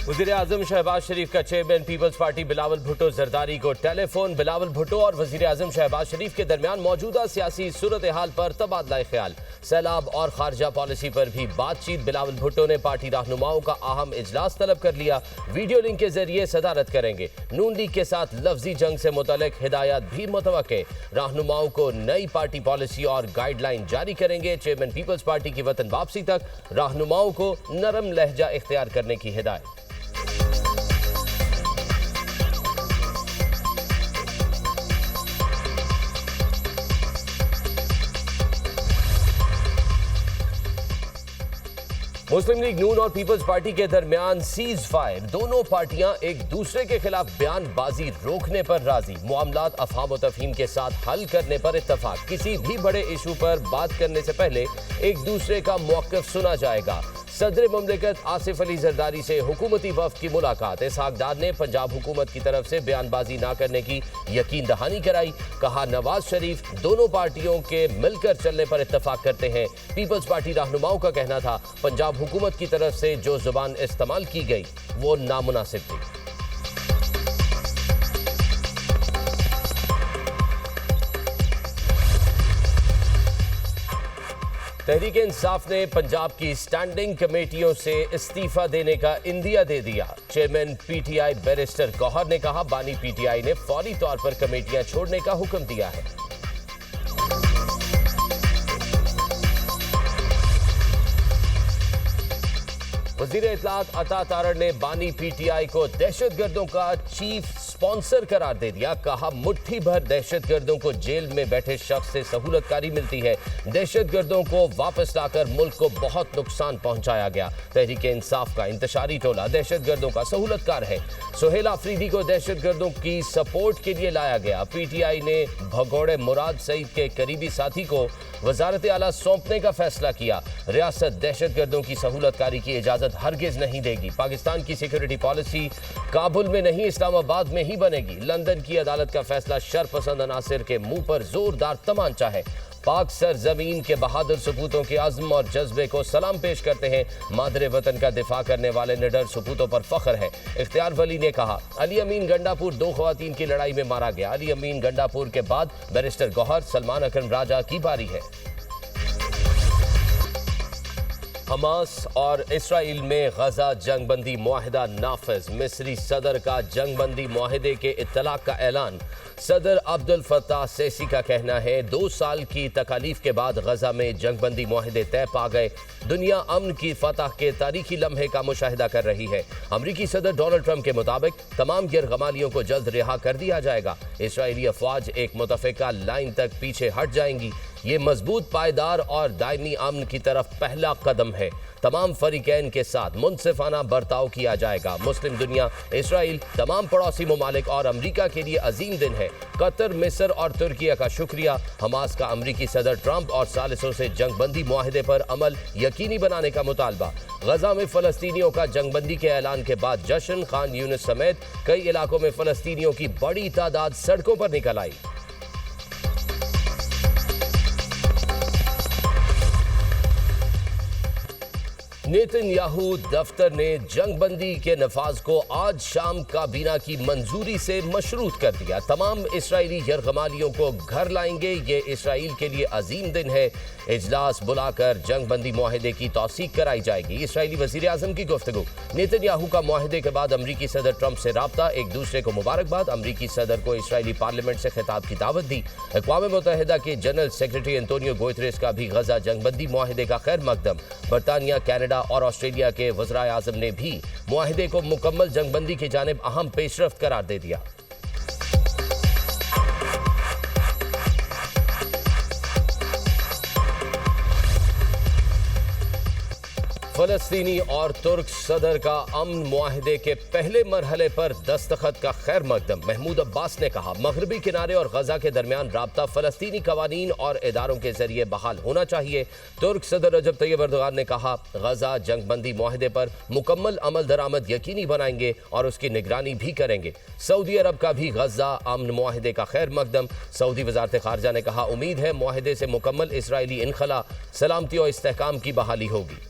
वज़ीर-ए-आज़म शहबाज शरीफ का chairman peoples party Bilawal Bhutto Zardari को टेलीफोन। बिलावल भुट्टो और वज़ीर-ए-आज़म शहबाज शरीफ के दरमियान मौजूदा सियासी सूरत हाल पर तबादला ख्याल, सैलाब और खारजा पॉलिसी पर भी बातचीत। बिलावल भुट्टो ने पार्टी रहनुमाओं का अहम इजलास तलब कर लिया, वीडियो लिंक के जरिए सदारत करेंगे। नून लीग के साथ लफ्जी जंग से मुतल्लिक हिदायत भी मुतवक्के, रहनुमाओं को नई पार्टी पॉलिसी और गाइडलाइन जारी करेंगे। चेयरमैन पीपल्स पार्टी की वतन वापसी तक रहनुमाओं को नरम लहजा इख्तियार करने की हिदायत। मुस्लिम लीग नून और पीपल्स पार्टी के दरमियान सीज फायर, दोनों पार्टियां एक दूसरे के खिलाफ बयानबाजी रोकने पर राजी। मामलात अफहाम व तफहीम के साथ हल करने पर इत्तफाक, किसी भी बड़े इशू पर बात करने से पहले एक दूसरे का मौक़िफ़ सुना जाएगा। सदर मुमलिकत आसिफ अली जरदारी से हुकूमती वफ़द की मुलाकात, इसहाक डार ने पंजाब हुकूमत की तरफ से बयानबाजी न करने की यकीन दहानी कराई। कहा नवाज शरीफ दोनों पार्टियों के मिलकर चलने पर इत्तफाक करते हैं। पीपल्स पार्टी रहनुमाओं का कहना था पंजाब हुकूमत की तरफ से जो जुबान इस्तेमाल की गई वो नामुनासिब थी। तहरीक इंसाफ ने पंजाब की स्टैंडिंग कमेटियों से इस्तीफा देने का इंदिया दे दिया। चेयरमैन पीटीआई बैरिस्टर गौहर ने कहा बानी पीटीआई ने फौरी तौर पर कमेटियां छोड़ने का हुक्म दिया है। वज़ीर इत्तलात अता तारड़ ने बानी पीटीआई को दहशतगर्दों का चीफ स्पॉन्सर करार दे दिया। कहा मुट्ठी भर दहशतगर्दों को जेल में बैठे शख्स से सहूलतकारी मिलती है, दहशतगर्दों को वापस लाकर मुल्क को बहुत नुकसान पहुंचाया गया। तहरीक इंसाफ का इंतशारी टोला दहशतगर्दों का सहूलतकार है। सुहेल आफरीदी को दहशतगर्दों की सपोर्ट के लिए लाया गया। पीटीआई ने भगोड़े मुराद सईद के करीबी साथी को वजारत आला सौंपने का फैसला किया। रियासत दहशतगर्दों की सहूलतकारी की इजाजत हरगिज नहीं देगी। पाकिस्तान की सिक्योरिटी पॉलिसी काबुल में नहीं इस्लामाबाद में ही बनेगी। लंदन की अदालत का फैसला शरपसंद अनासिर के मुंह पर जोरदार तमांचा है। पाक सरजमीन के बहादुर सपूतों के अज़्म और जज्बे को सलाम पेश करते हैं। मादरे वतन का दिफा करने वाले निडर सपूतों पर फख्र है। इख्तियार वली ने कहा अली अमीन गंडापुर दो ख़वातीन की लड़ाई में मारा गया। अली अमीन गंडापुर के बाद बैरिस्टर गौहर, सलमान अकरम राजा की बारी है। हमास और इसराइल में गजा जंगबंदी मुआहिदा नाफिज, मिस्री सदर का जंगबंदी मुआहिदे के इत्तलाक का ऐलान। सदर अब्दुल फत्ताह सीसी का कहना है 2 साल की तकालीफ के बाद गजा में जंगबंदी मुआहिदे तय पा गए। दुनिया अमन की फतह के तारीखी लम्हे का मुशाहिदा कर रही है। अमरीकी सदर डोनाल्ड ट्रंप के मुताबिक तमाम गिरगमालियों को जल्द रिहा कर दिया जाएगा। इसराइली अफवाज एक मुतफ़िका लाइन तक पीछे हट जाएंगी। ये मजबूत, पायदार और दायमी अमन की तरफ पहला कदम है। तमाम फरीकैन के साथ मुनसिफाना बर्ताव किया जाएगा। मुस्लिम दुनिया, इसराइल, तमाम पड़ोसी ममालिक और अमरीका के लिए अजीम दिन है। कतर, मिस्र और तुर्किया का शुक्रिया। हमास का अमरीकी सदर ट्रंप और सालिसों से जंगबंदी मुआहिदे पर अमल यकीनी बनाने का मुतालबा। गजा में फ़लस्तीनियों का जंगबंदी के ऐलान के बाद जश्न। खान यूनिस समेत कई इलाकों में फ़लस्तीनियों की बड़ी तादाद सड़कों पर निकल आई। नेतन्याहू दफ्तर ने जंगबंदी के नफाज को आज शाम काबीना की मंजूरी से मशरूत कर दिया। तमाम इसराइली यरगमालियों को घर लाएंगे। ये इसराइल के लिए अजीम दिन है। इजलास बुलाकर जंगबंदी मुआहिदे की तौसीक कराई जाएगी। इसराइली वज़ीर आज़म की गुफ्तगू। नेतन्याहू का मुआहिदे के बाद अमरीकी सदर ट्रंप से राब्ता, एक दूसरे को मुबारकबाद। अमरीकी सदर को इसराइली पार्लियामेंट से खिताब की दावत दी। अक़वाम मुत्तहिदा के जनरल सेक्रेटरी एंटोनियो गुतेरेस का भी गजा जंगबंदी मुआहिदे का खैर मकदम। बरतानिया, कैनेडा और ऑस्ट्रेलिया के वज़राए आज़म ने भी मुआहिदे को मुकम्मल जंगबंदी की जानिब अहम पेशरफ्त करार दे दिया। फ़लस्तीनी और तुर्क सदर का अमन मुआहिदे के पहले मरहले पर दस्तखत का खैर मकदम। महमूद अब्बास ने कहा मगरबी किनारे और गजा के दरमियान राब्ता फ़लस्तीनी कवानीन और इदारों के जरिए बहाल होना चाहिए। तुर्क सदर रजब तैयब अर्दोगान ने कहा गजा जंगबंदी मुआहिदे पर मुकम्मल अमल दरामद यकीनी बनाएंगे और उसकी निगरानी भी करेंगे। सऊदी अरब का भी गजा अमन मुआहिदे का खैर मकदम। सऊदी वज़ारत ख़ारजा ने कहा उम्मीद है मुआहिदे से मुकम्मल इसराइली इनखला, सलामती और इस्तेहकाम की बहाली होगी।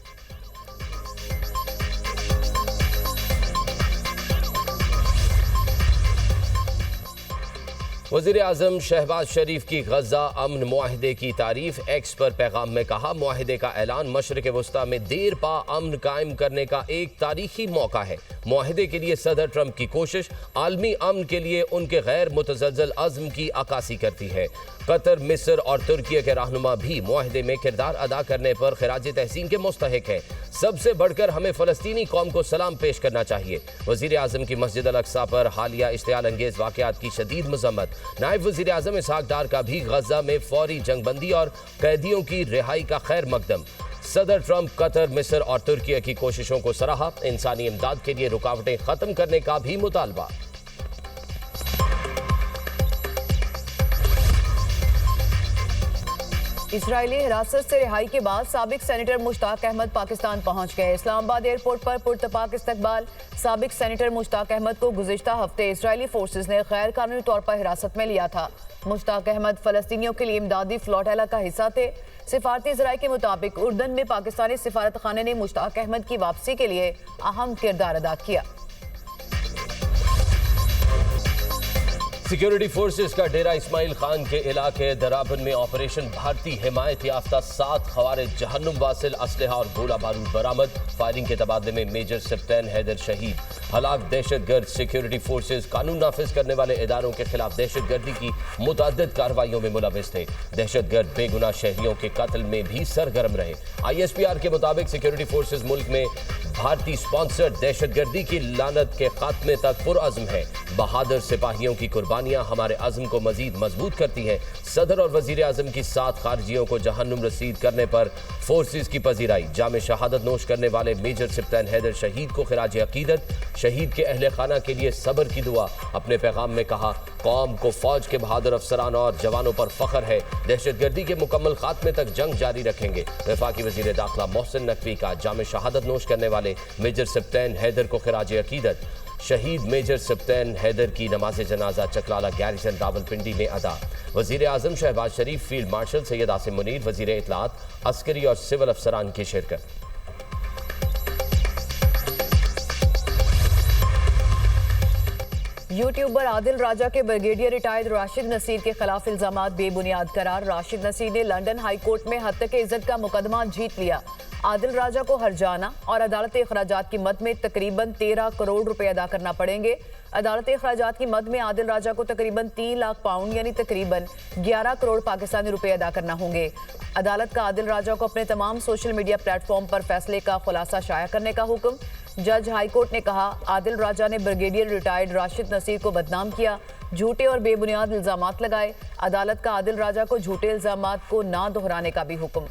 वज़ीर आज़म शहबाज शरीफ की गजा अमन मुआहिदे की तारीफ। एक्स पर पैगाम में कहा, मुआहिदे का ऐलान मशरिक़ वस्ता में देर पा अमन कायम करने का एक तारीखी मौका है। मुआहिदे के लिए सदर ट्रंप की कोशिश आलमी अमन के लिए उनके गैर मुतज़लज़ल अज़्म की अक्कासी करती है। कतर, मिस्र और तुर्की के रहनुमा भी मुआहिदे में किरदार अदा करने पर खिराज तहसीन के मुस्तहिक है। सबसे बढ़कर हमें फ़लस्तीनी कौम को सलाम पेश करना चाहिए। वज़ीर आज़म की मस्जिद अल अक्सा पर हालिया इश्तियाल अंगेज़ वाक़यात की शदीद मज़म्मत। नायब वज़ीर आज़म इसहाक डार का भी गजा में फौरी जंगबंदी और कैदियों की रिहाई का खैर मकदम। सदर ट्रंप कतर, मिस्र और तुर्की की कोशिशों को सराहा। इंसानी इमदाद के लिए रुकावटें ख़त्म करने का भी मुतालबा। इजरायली हिरासत से रिहाई के बाद साबिक सेनेटर मुश्ताक अहमद पाकिस्तान पहुंच गए। इस्लामाबाद एयरपोर्ट पर पुरतपाक इस्तकबाल। साबिक सेनेटर मुश्ताक अहमद को गुज़िश्ता हफ्ते इजरायली फोर्सेस ने गैर कानूनी तौर पर हिरासत में लिया था। मुश्ताक अहमद फ़लस्तीनियों के लिए इमदादी फ्लोटेला का हिस्सा थे। सिफारती ज़राए के मुताबिक उर्दन में पाकिस्तानी सिफारत खाने ने मुश्ताक अहमद की वापसी के लिए अहम किरदार अदा किया। सिक्योरिटी फोर्सेस का डेरा इस्माइल खान के इलाके दराबन में ऑपरेशन भारतीय हिमायत याफ्ता 7 खवारिज जहन्नुम वासिल असलहा और गोला बारूद बरामद। फायरिंग के तबादले में मेजर सप्तान हैदर शहीद। हलाक दहशतगर्द। सिक्योरिटी फोर्सेस कानून नाफिज करने वाले इदारों के खिलाफ दहशतगर्दी की मुतअद्दिद कार्रवाइयों में मुलविस थे। दहशतगर्द बेगुनाह शहरियों के कत्ल में भी सरगर्म रहे। ISPR के मुताबिक सिक्योरिटी फोर्सेस मुल्क में भारतीय स्पॉन्सर्ड दहशतगर्दी की लानत के खात्मे तक पुरअज़्म है। बहादुर सिपाहियों की कुर्बानियां हमारे अज़्म को मजीद मजबूत करती हैं। सदर और वज़ीर आज़म की 7 खारजियों को जहन्नुम रसीद करने पर फोर्सेस की पजीराई। जाम शहादत नोश करने वाले मेजर सप्तान हैदर शहीद को खिराज अकीदत। शहीद के अहले खाना के लिए सब्र की दुआ। अपने पैगाम में कहा, कौम को फौज के बहादुर अफसरान और जवानों पर फख्र है। दहशतगर्दी के मुकम्मल खात्मे तक जंग जारी रखेंगे। वफाकी वज़ीर दाखिला मोहसिन नकवी का जाम शहादत नोश करने वाले मेजर सप्तान हैदर को खिराज अकीदत। शहीद मेजर सप्तान हैदर की नमाज जनाजा चकलाला गैरिसन रावलपिंडी में अदा। वज़ीर आज़म शहबाज शरीफ, फील्ड मार्शल सैयद आसिम मुनीर, वज़ीर इत्तलात, अस्करी और सिविल अफसरान की शिरकत। यूट्यूबर आदिल राजा के ब्रिगेडियर रिटायर्ड राशिद नसीर के खिलाफ इल्जामात बेबुनियाद करार। राशिद नसीर ने लंदन हाई कोर्ट में हत्या के इज्जत का मुकदमा जीत लिया। आदिल राजा को हर्जाना और अदालती अखराजात की मद में तकरीबन 13 करोड़ रुपए अदा करना पड़ेंगे। अदालती अखराजात की मद में आदिल राजा को तकरीबन 3 लाख पाउंड यानी तकरीबन 11 करोड़ पाकिस्तानी रुपए अदा करना होंगे। अदालत का आदिल राजा को अपने तमाम सोशल मीडिया प्लेटफॉर्म पर फैसले का खुलासा शाया करने का हुक्म। जज हाईकोर्ट ने कहा, आदिल राजा ने ब्रिगेडियर रिटायर्ड राशिद नसीर को बदनाम किया, झूठे और बेबुनियाद इल्जामात लगाए। अदालत का आदिल राजा को झूठे इल्जामात को ना दोहराने का भी हुक्म।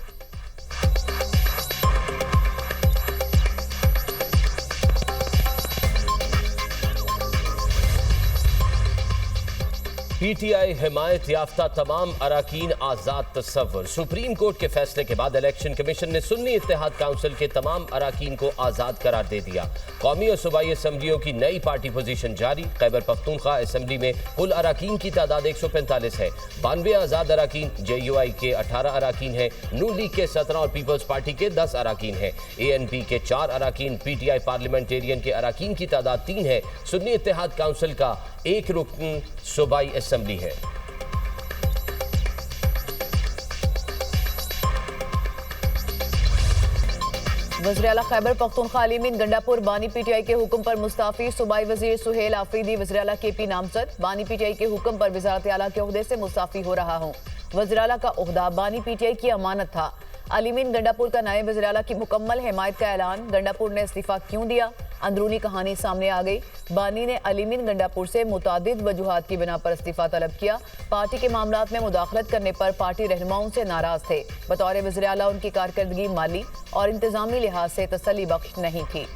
PTI हिमायत याफ्ता तमाम अराकीन आज़ाद तस्वुर। सुप्रीम कोर्ट के फैसले के बाद इलेक्शन कमीशन ने सुन्नी इत्तेहाद काउंसिल के तमाम अराकीन को आज़ाद करार दे दिया। कौमी और सूबाई असम्बलियों की नई पार्टी पोजीशन जारी। खैबर पख्तूनख्वा असम्बली में कुल अराकीन की तादाद 145 है। 92 आज़ाद अराकीन, JUI के 18 अराकीन हैं, नून लीग के 17 और पीपल्स पार्टी के 10 अराकीन हैं। ANP के 4 अराकीन, PTI पार्लियामेंटेरियन के अराकीन की तादाद 3 है। सुन्नी इत्तेहाद काउंसिल का एक रुकन सूबाई असम्बली है। वज़ीर आला खैबर पख्तूनख्वा अलीमीन गंडापुर बानी PTI के हुक्म पर मुस्ताफी। सूबाई वजीर सुहेल आफरीदी वज़ीर आला KP नामजद। बानी PTI के हुक्म पर वज़ारत आला के ओहदे से मुस्ताफी हो रहा हूँ। वज़ीर आला का ओहदा बानी PTI की अमानत था। अलीमीन गंडापुर का नायब वज़ीर आला की मुकम्मल हिमायत का ऐलान। गंडापुर ने इस्तीफा क्यों दिया, अंदरूनी कहानी सामने आ गई। बानी ने अलीमीन गंडापुर से मुतादिद वजूहात की बिना पर इस्तीफा तलब किया। पार्टी के मामलात में मुदाखलत करने पर पार्टी रहनुमाओं से नाराज थे। बतौर वज़ीर आला उनकी कारकर्दगी माली और इंतजामी लिहाज से तसल्ली बख्श नहीं थी।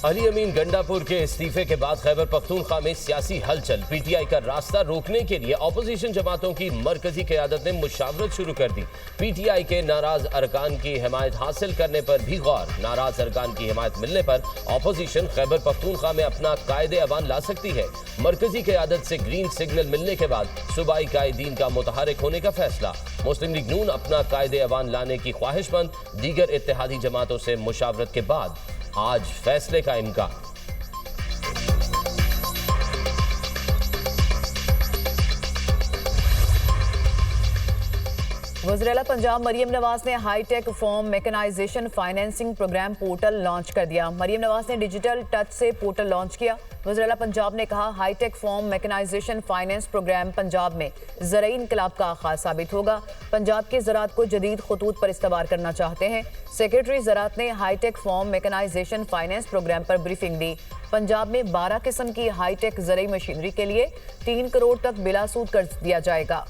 अली अमीन गंडापुर के इस्तीफे के बाद खैबर पख्तूनख्वा में सियासी हलचल। पीटीआई का रास्ता रोकने के लिए ऑपोजिशन जमातों की मरकजी क़यादत ने मुशावरत शुरू कर दी। पीटीआई के नाराज अरकान की हिमायत हासिल करने पर भी गौर। नाराज अरकान की हिमायत मिलने पर ऑपोजिशन खैबर पख्तूनख्वा में अपना कायदे अवान ला सकती है। मरकजी क़यादत से ग्रीन सिग्नल मिलने के बाद सूबाई कायदीन का मुतहरिक होने का फैसला। मुस्लिम लीग नून अपना कायदे अवान लाने की ख्वाहिशमंद। दीगर इत्तेहादी जमातों से मुशावरत के बाद आज फैसले का इम्कान। वज़ीर-ए-आला पंजाब मरियम नवाज ने hitech farm mechanisation financing programme portal launch कर दिया। मरियम नवाज ने डिजिटल टच से पोर्टल लॉन्च किया। वज़ीर-ए-आला पंजाब ने कहा, hitech farm mechanisation finance programme Punjab में ज़राई इनकलाब का आगाज साबित होगा। पंजाब के ज़राअत को जदीद खतूत पर इस्तवार करना चाहते हैं। सेक्रेटरी ज़राअत ने hitech farm mechanisation finance programme पर ब्रीफिंग दी। पंजाब में 12 किस्म की हाईटेक ज़राई मशीनरी के लिए 3 करोड़ तक बिला सूद कर्ज दिया जाएगा।